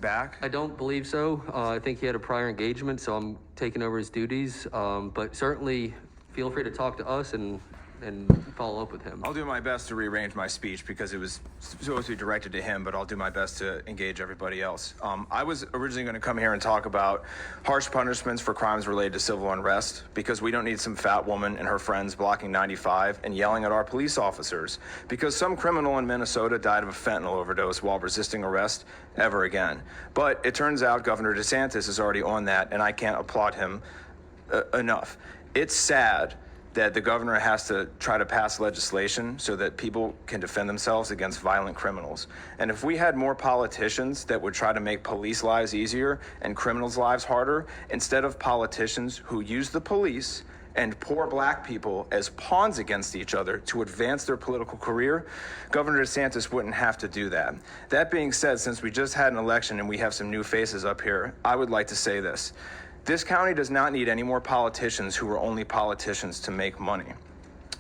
back? I don't believe so. I think he had a prior engagement, so I'm taking over his duties. But certainly feel free to talk to us and follow up with him. I'll do my best to rearrange my speech because it was supposed to be directed to him, but I'll do my best to engage everybody else. I was originally going to come here and talk about harsh punishments for crimes related to civil unrest because we don't need some fat woman and her friends blocking 95 and yelling at our police officers because some criminal in Minnesota died of a fentanyl overdose while resisting arrest ever again. But it turns out Governor DeSantis is already on that, and I can't applaud him enough. It's sad that the governor has to try to pass legislation so that people can defend themselves against violent criminals. And if we had more politicians that would try to make police lives easier and criminals' lives harder, instead of politicians who use the police and poor black people as pawns against each other to advance their political career, Governor DeSantis wouldn't have to do that. That being said, since we just had an election and we have some new faces up here, I would like to say this. This county does not need any more politicians who are only politicians to make money.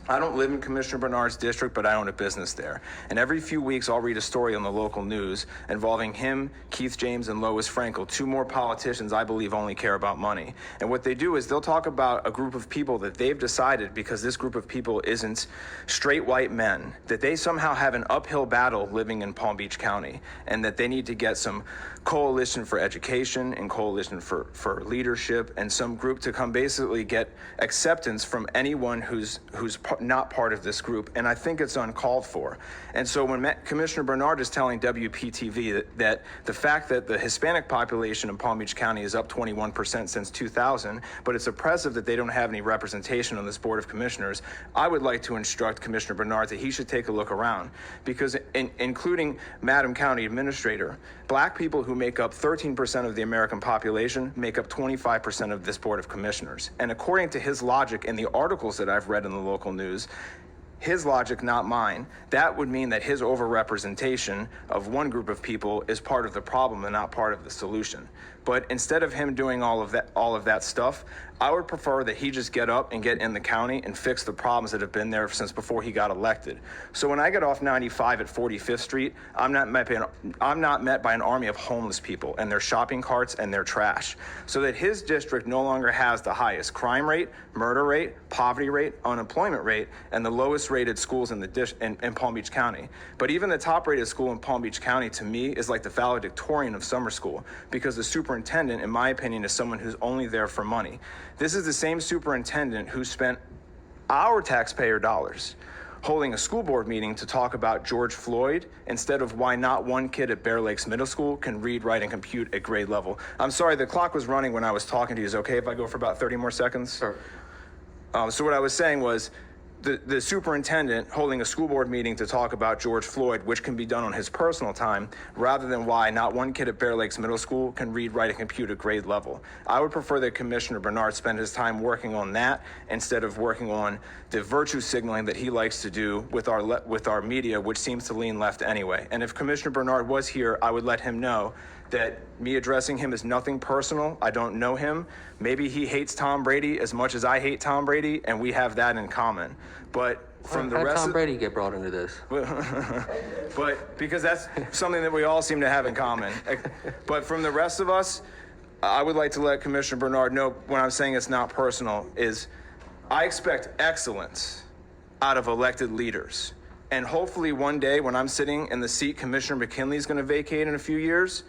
I don't live in Commissioner Bernard's district, but I own a business there. And every few weeks, I'll read a story on the local news involving him, Keith James, and Lois Frankel, two more politicians I believe only care about money. And what they do is they'll talk about a group of people that they've decided, because this group of people isn't straight white men, that they somehow have an uphill battle living in Palm Beach County, and that they need to get some coalition for education and coalition for leadership and some group to come basically get acceptance from anyone who's not part of this group, and I think it's uncalled for. And so when Commissioner Bernard is telling WPTV that the fact that the Hispanic population in Palm Beach County is up 21% since 2000, but it's oppressive that they don't have any representation on this Board of Commissioners, I would like to instruct Commissioner Bernard that he should take a look around, because including Madam County Administrator, black people who make up 13% of the American population make up 25% of this Board of Commissioners. And according to his logic in the articles that I've read in the local news, his logic, not mine, that would mean that his overrepresentation of one group of people is part of the problem and not part of the solution. But instead of him doing all of that stuff, I would prefer that he just get up and get in the county and fix the problems that have been there since before he got elected. So when I get off 95 at 45th Street, I'm not met by an army of homeless people and their shopping carts and their trash. So that his district no longer has the highest crime rate, murder rate, poverty rate, unemployment rate, and the lowest rated schools in Palm Beach County. But even the top rated school in Palm Beach County, to me, is like the valedictorian of summer school, because the superintendent, in my opinion, is someone who's only there for money. This is the same superintendent who spent our taxpayer dollars holding a school board meeting to talk about George Floyd instead of why not one kid at Bear Lakes Middle School can read, write, and compute at grade level. I'm sorry, the clock was running when I was talking to you. Is it okay if I go for about 30 more seconds? Sure. So what I was saying was, the superintendent holding a school board meeting to talk about George Floyd, which can be done on his personal time, rather than why not one kid at Bear Lakes Middle School can read, write, and compute at grade level. I would prefer that Commissioner Bernard spend his time working on that instead of working on the virtue signaling that he likes to do with our media, which seems to lean left anyway. And if Commissioner Bernard was here, I would let him know that me addressing him is nothing personal. I don't know him. Maybe he hates Tom Brady as much as I hate Tom Brady, and we have that in common. But from the rest, Tom Brady get brought into this? But because that's something that we all seem to have in common. But from the rest of us, I would like to let Commissioner Bernard know, when I'm saying it's not personal, is I expect excellence out of elected leaders. And hopefully one day when I'm sitting in the seat Commissioner McKinley is going to vacate in a few years,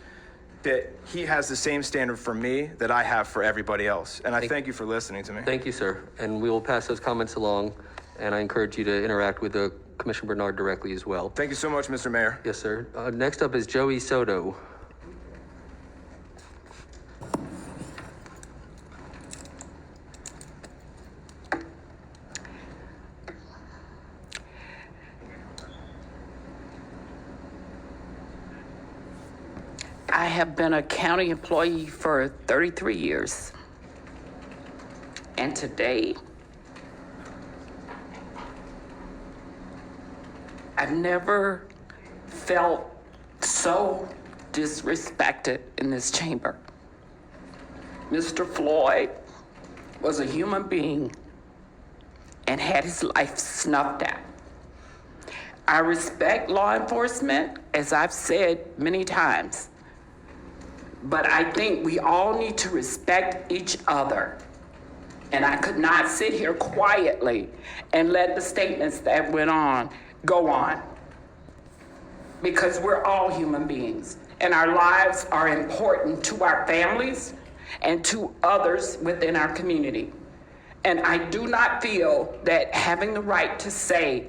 that he has the same standard for me that I have for everybody else. And I thank you for listening to me. Thank you, sir. And we will pass those comments along, and I encourage you to interact with Commissioner Bernard directly as well. Thank you so much, Mr. Mayor. Yes, sir. Next up is Joey Soto. I have been a county employee for 33 years. And today, I've never felt so disrespected in this chamber. Mr. Floyd was a human being and had his life snuffed out. I respect law enforcement, as I've said many times. But I think we all need to respect each other. And I could not sit here quietly and let the statements that went on go on. Because we're all human beings, and our lives are important to our families and to others within our community. And I do not feel that having the right to say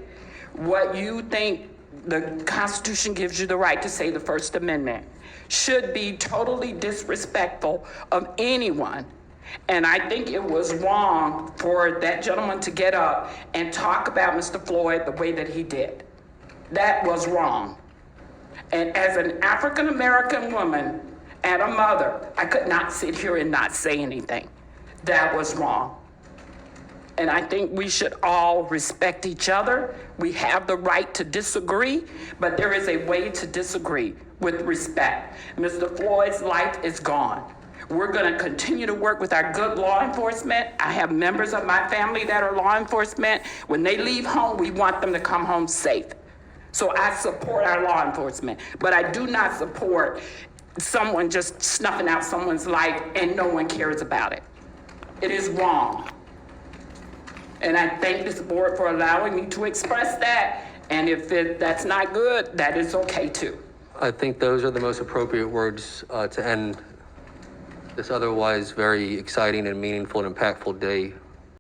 what you think the Constitution gives you the right to say, the First Amendment, should be totally disrespectful of anyone. And I think it was wrong for that gentleman to get up and talk about Mr. Floyd the way that he did. That was wrong. And as an African-American woman and a mother, I could not sit here and not say anything. That was wrong. And I think we should all respect each other. We have the right to disagree, but there is a way to disagree with respect. Mr. Floyd's life is gone. We're going to continue to work with our good law enforcement. I have members of my family that are law enforcement. When they leave home, we want them to come home safe. So I support our law enforcement, but I do not support someone just snuffing out someone's life and no one cares about it. It is wrong. And I thank this board for allowing me to express that. And if that's not good, that is okay too. I think those are the most appropriate words to end this otherwise very exciting and meaningful and impactful day